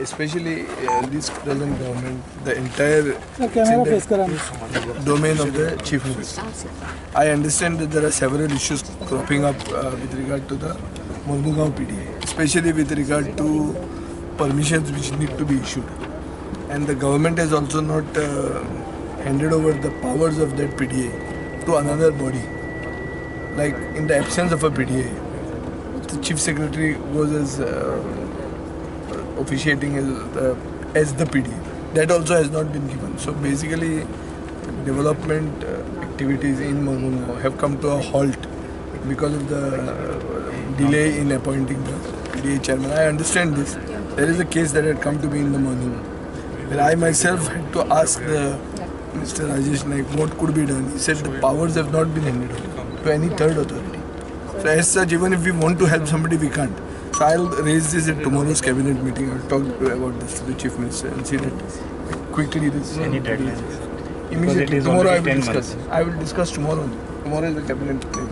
especially this present government, the entire domain of the Chief Minister. I understand that there are several issues cropping up with regard to the Mormugao PDA, especially with regard to permissions which need to be issued. And the government has also not handed over the powers of that PDA to another body. Like in the absence of a PDA, the Chief Secretary goes as officiating as the PDA. That also has not been given. So basically, development activities in Mormugao have come to a halt because of the delay in appointing the PDA chairman. I understand this. There is a case that had come to me in the morning where I myself had to ask Mr. Rajesh Naik what could be done. He said the powers have not been handed over to any third authority. So as such, even if we want to help somebody, we can't. So I'll raise this at tomorrow's cabinet meeting. I'll talk about this to the Chief Minister and see that quickly this. Any deadlines? Immediately tomorrow I will discuss. I will discuss tomorrow. Tomorrow is the cabinet meeting.